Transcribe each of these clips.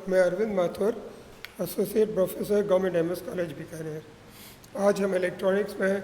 मैं Arvind Mathur, associate professor government MS college Bikaner. आज हम इलेक्ट्रॉनिक्स में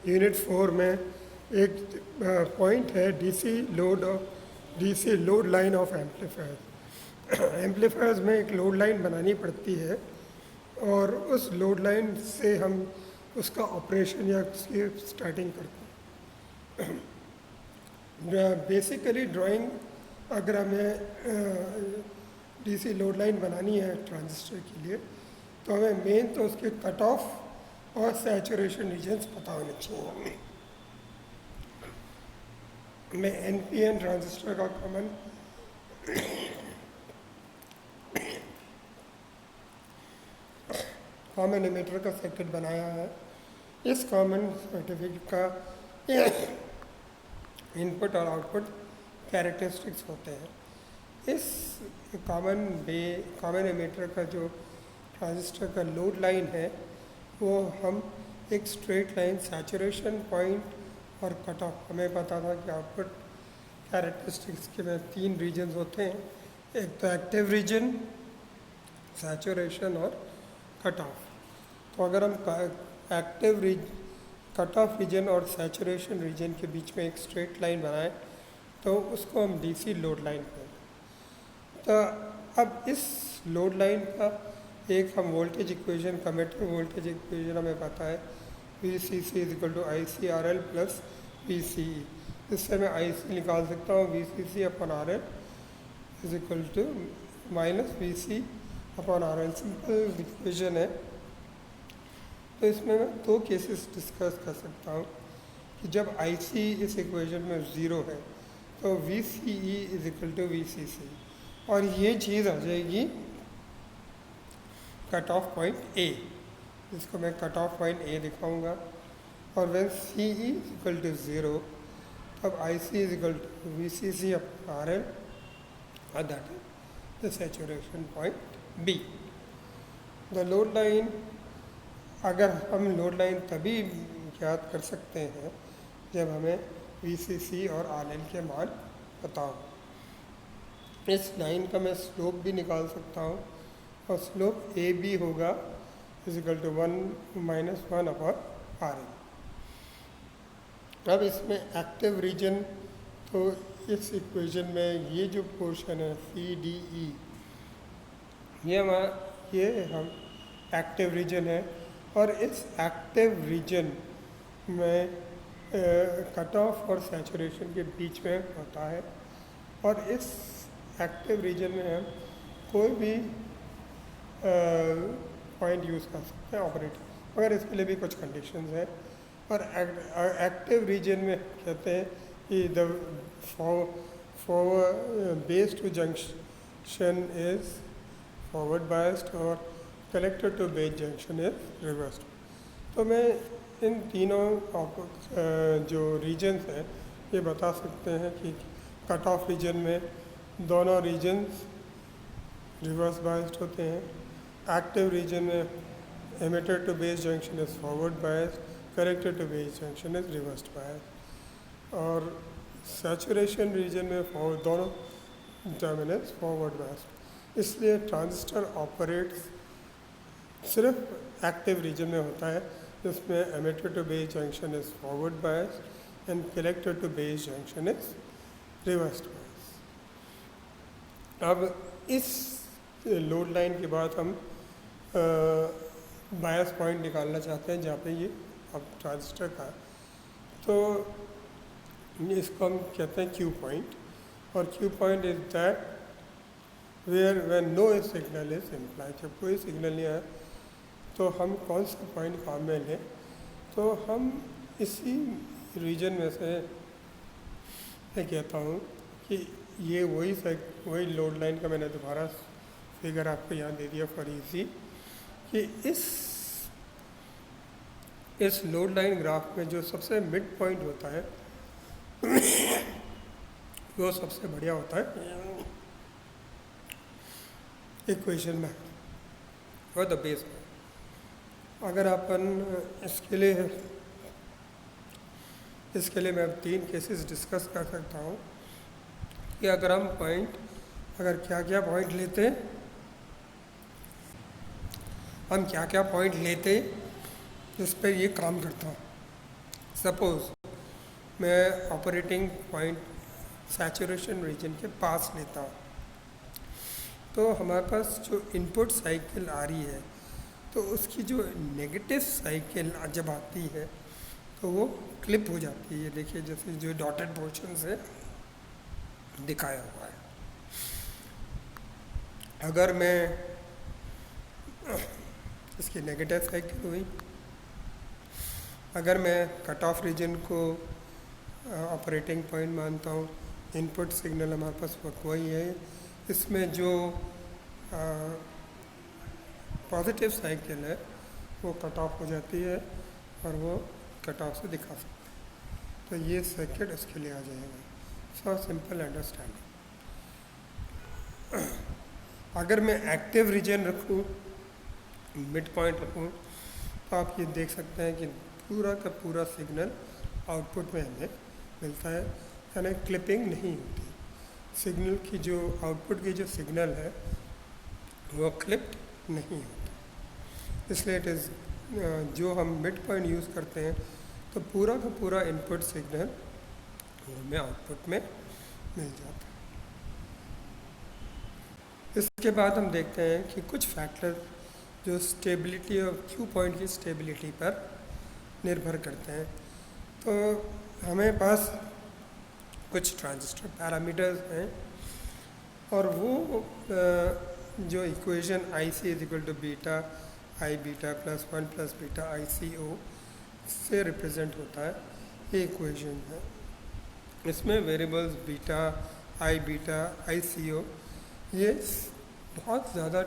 यूनिट 4 में एक पॉइंट है DC load line of amplifiers. Amplifiers में एक लोड लाइन बनानी पड़ती है और उस लोड लाइन से हम उसका ऑपरेशन या उसकी स्टार्टिंग करते हैं। बेसिकली ड्राइंग अगर हमें डीसी लोड लाइन बनानी है ट्रांजिस्टर के लिए तो हमें मेन तो उसके कट ऑफ और सैचुरेशन रीजन्स पता होने चाहिए। मैं एनपीएन ट्रांजिस्टर का कॉमन एमिटर का सर्किट बनाया है। इस कॉमन सर्टिफिकेट का इनपुट और आउटपुट कैरेक्टरिस्टिक्स होते हैं। इस कॉमन एमिटर का जो ट्रांजिस्टर का लोड लाइन है वो हम एक स्ट्रेट लाइन सैचुरेशन पॉइंट और कट ऑफ, हमें पता था कि आउटपुट कैरेक्टरिस्टिक्स के में 3 रीजन्स होते हैं, एक तो एक्टिव रीजन, सैचुरेशन और कट ऑफ। तो अगर हम कट ऑफ रीजन और सैचुरेशन रीजन के बीच में एक स्ट्रेट लाइन बनाएं तो उसको हम डीसी लोड लाइन कहते हैं। तो अब इस लोड लाइन का एक हम voltage equation, collector voltage equation हमें पता है VCC is equal to ICRL plus VCE। इससे मैं IC निकाल सकता हूँ VCC upon RL is equal to minus VC upon RL। Simple equation है। तो इसमें मैं 2 केसेस डिस्कस कर सकता हूँ कि जब IC इस इक्वेशन में 0 है तो VCE is equal to VCC और ये चीज़ आ जाएगी कट ऑफ पॉइंट A, जिसको मैं कट ऑफ पॉइंट A दिखाऊंगा। और when CE is equal to 0 तब IC is equal to VCC upon RL और that is the saturation point B। The load line, अगर हम लोड लाइन तभी ज्ञात कर सकते हैं जब हमें VCC और RL के मान पता हो। इस लाइन का मैं स्लोप भी निकाल सकता हूँ और स्लोप AB होगा is equal to 1 minus 1 upon RL। अब इसमें एक्टिव रीजन, तो इस इक्वेशन में ये जो पोर्शन है CDE, ये हम एक्टिव रीजन है और इस एक्टिव रीजन में कट ऑफ और सैचुरेशन के बीच में होता है। और इस एक्टिव रीजन में हम कोई भी पॉइंट यूज़ कर सकते हैं ऑपरेट, मगर इसके लिए भी कुछ कंडीशंस हैं। और एक्टिव रीजन में कहते हैं कि the base to junction is forward biased और collector to base junction is reversed. तो मैं इन तीनों जो रीजन्स हैं ये बता सकते हैं कि कट ऑफ रीजन में दोनों रीजन्स रिवर्स बायस्ड होते हैं। एक्टिव रीजन में emitter to base junction is forward biased, collector to base junction is reversed biased. और सैचुरेशन रीजन में दोनों टर्मिनल्स फॉरवर्ड बायस्ड। इसलिए ट्रांजिस्टर ऑपरेट्स सिर्फ एक्टिव रीजन में होता है जिसमें emitter to base junction is forward biased and collector to base junction is reversed biased. अब इस लोड लाइन के बाद हम बायस पॉइंट निकालना चाहते हैं जहाँ पे ये अब ट्रांजिस्टर का, तो इसको हम कहते हैं Q पॉइंट। और Q point is that where when no signal is implied, जब कोई सिग्नल नहीं आया तो हम कौन सा पॉइंट काम में लें। तो हम इसी रीजन में से मैं कहता हूँ कि ये वही लोड लाइन का मैंने दोबारा फिगर आपको यहाँ दे दिया फॉर इजी, कि इस लोड लाइन ग्राफ में जो सबसे मिड पॉइंट होता है वो सबसे बढ़िया होता है इक्वेशन में और द बेस में। अगर अपन इसके लिए मैं अब 3 केसेस डिस्कस कर सकता हूँ कि अगर हम क्या क्या पॉइंट लेते हैं हम क्या क्या पॉइंट लेते जिस पर ये काम करता। सपोज मैं ऑपरेटिंग पॉइंट सैचुरेशन रीजन के पास लेता हूँ, तो हमारे पास जो इनपुट साइकिल आ रही है तो उसकी जो नेगेटिव साइकिल जब आती है तो वो क्लिप हो जाती है। देखिए जैसे जो डॉटेड पोर्शन से दिखाया हुआ है। अगर मैं इसकी नेगेटिव साइकिल हुई, अगर मैं कट ऑफ रीजन को ऑपरेटिंग पॉइंट मानता हूँ, इनपुट सिग्नल हमारे पास वही है, इसमें जो पॉजिटिव साइकिल है वो कट ऑफ हो जाती है और वो कट ऑफ से दिखा सकते हैं। तो ये सर्किट उसके लिए आ जाएगा। फॉर सिंपल अंडरस्टैंडिंग, अगर मैं एक्टिव रीजन रखूँ, मिड पॉइंट रखूँ, तो आप ये देख सकते हैं कि पूरा का पूरा सिग्नल आउटपुट में हमें मिलता है, यानी क्लिपिंग नहीं होती। सिग्नल की जो आउटपुट की जो सिग्नल है वो क्लिप्ड नहीं होती। इसलिए इट इज़ जो हम मिड पॉइंट यूज़ करते हैं तो पूरा का पूरा इनपुट सिग्नल हमें आउटपुट में मिल जाता है। इसके बाद हम देखते हैं कि कुछ फैक्टर जो स्टेबिलिटी और क्यू पॉइंट की स्टेबिलिटी पर निर्भर करते हैं। तो हमें पास कुछ ट्रांजिस्टर पैरामीटर्स हैं और वो जो equation I C is equal to beta I beta plus one plus beta I C O से रिप्रेजेंट होता है, ये इक्वेशन है। इसमें वेरिएबल्स बीटा आई सी ओ ये बहुत ज़्यादा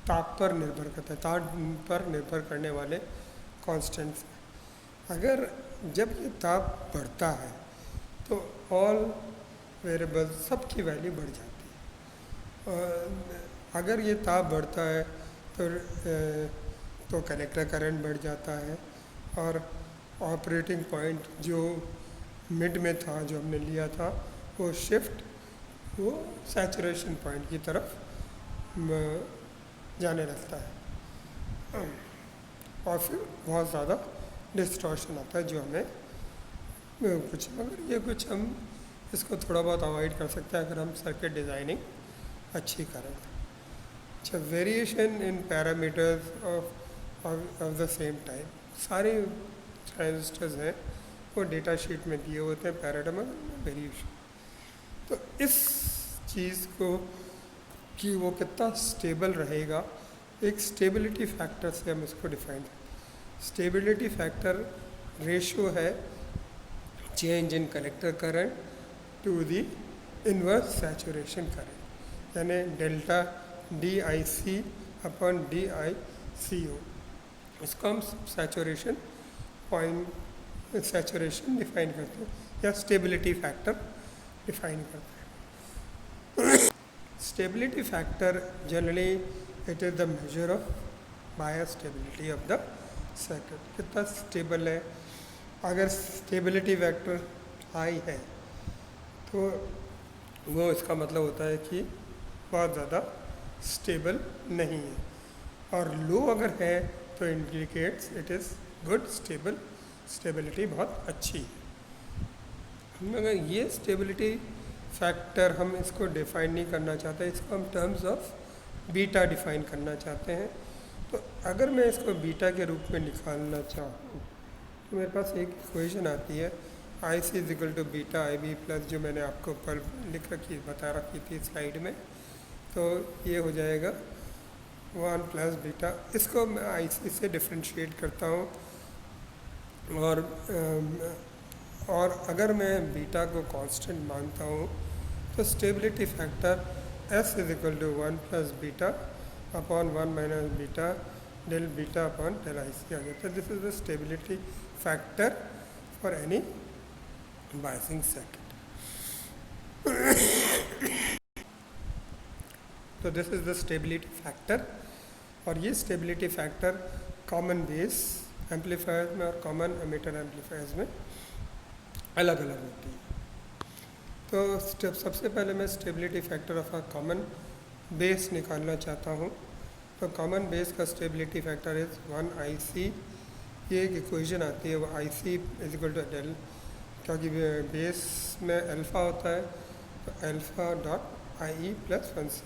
ताप पर निर्भर करता है, ताप पर निर्भर करने वाले कांस्टेंट्स हैं। अगर जब ये ताप बढ़ता है तो ऑल वेरिएबल्स सबकी वैल्यू बढ़ जाती है। और अगर ये ताप बढ़ता है तो कलेक्टर करंट बढ़ जाता है और ऑपरेटिंग पॉइंट जो मिड में था, जो हमने लिया था, वो शिफ्ट वो सैचुरेशन पॉइंट की तरफ जाने लगता है और फिर बहुत ज़्यादा डिस्टॉर्शन आता है जो हमें कुछ, मगर ये कुछ हम इसको थोड़ा बहुत अवॉइड कर सकते हैं अगर हम सर्किट डिज़ाइनिंग अच्छी करें। अच्छा, variation in parameters of the same type, सारे ट्रांजिस्टर्स हैं वो डेटा शीट में दिए होते हैं, पैराडाइम वेरिएशन। तो इस चीज़ को कि वो कितना स्टेबल रहेगा, एक स्टेबिलिटी फैक्टर से हम इसको डिफाइन करते हैं। स्टेबिलिटी फैक्टर रेशियो है change in collector current to the inverse saturation current, यानी delta D I C upon D I C O. इसको हम सैचुरेशन पॉइंट सैचुरेशन डिफाइन करते हैं या स्टेबिलिटी फैक्टर डिफाइन करते हैं। Stability factor generally it is the measure of bias stability of the circuit, कितना stable है। अगर स्टेबिलिटी फैक्टर हाई है तो वो इसका मतलब होता है कि बहुत ज़्यादा स्टेबल नहीं है, और लो अगर है तो indicates it is good stable, stability बहुत अच्छी है। मगर ये स्टेबिलिटी फैक्टर हम इसको डिफ़ाइन नहीं करना चाहते, इसको हम टर्म्स ऑफ बीटा डिफ़ाइन करना चाहते हैं। तो अगर मैं इसको बीटा के रूप में निकालना चाहूँ तो मेरे पास एक इक्वेशन आती है I C is equal to beta I B plus, जो मैंने आपको ऊपर बता रखी थी स्लाइड में। तो ये हो जाएगा वन प्लस बीटा। इसको मैं आई सी से डिफ्रेंशिएट करता हूँ और अगर मैं बीटा को कांस्टेंट मानता हूँ तो stability factor S is equal to one plus beta upon one minus beta del beta upon del I C आ जाता है। This is the stability factor for any biasing circuit. तो this is the stability factor, और ये stability factor common base amplifiers में और common emitter amplifiers में अलग अलग होती है। तो सबसे पहले मैं stability factor of a common base निकालना चाहता हूँ। तो कॉमन बेस का स्टेबिलिटी फैक्टर इज़ 1IC। ये एक इक्वेशन आती है, वो IC is equal to del, क्योंकि बेस में अल्फ़ा होता है तो alpha dot IE plus 1C,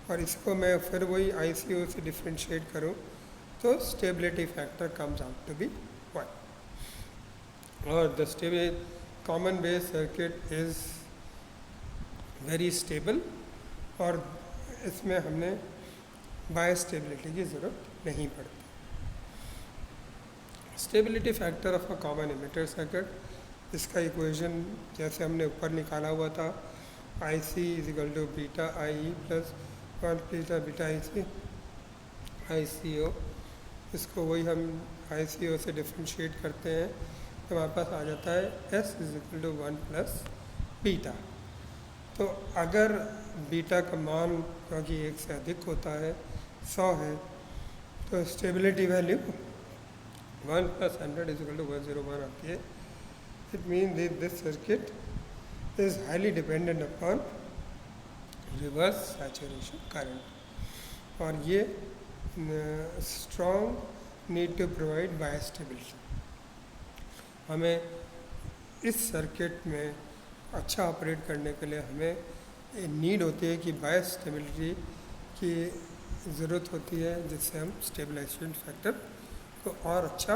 और इसको मैं फिर वही ICO से डिफ्रेंशिएट करूँ तो stability factor comes out to be 1। और the stable common base circuit is very stable, और इसमें हमने बायस स्टेबिलिटी की ज़रूरत नहीं पड़ती। Stability factor of a common emitter circuit, इसका इक्वेशन जैसे हमने ऊपर निकाला हुआ था, IC is equal to beta IE plus 1 beta IC ICO। इसको वही हम ICO से डिफ्रेंशिएट करते हैं तो हमारे पास आ जाता है S is equal to 1 plus beta. तो अगर बीटा का मान क्योंकि 1 से अधिक होता है 100 है, तो stability value 1 plus 100 is equal to 101 आती है। It mean this circuit is highly dependent upon reverse saturation current, और ये strong need to provide bias stability. हमें इस सर्किट में अच्छा ऑपरेट करने के लिए हमें नीड होती है कि बायस स्टेबिलिटी की ज़रूरत होती है, जिससे हम स्टेबलाइजेशन फैक्टर को और अच्छा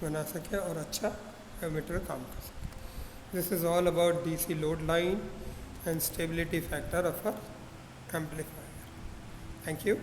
बना सकें और अच्छा एमीटर काम कर सकें। This is all about DC load line and stability factor of a amplifier. Thank you.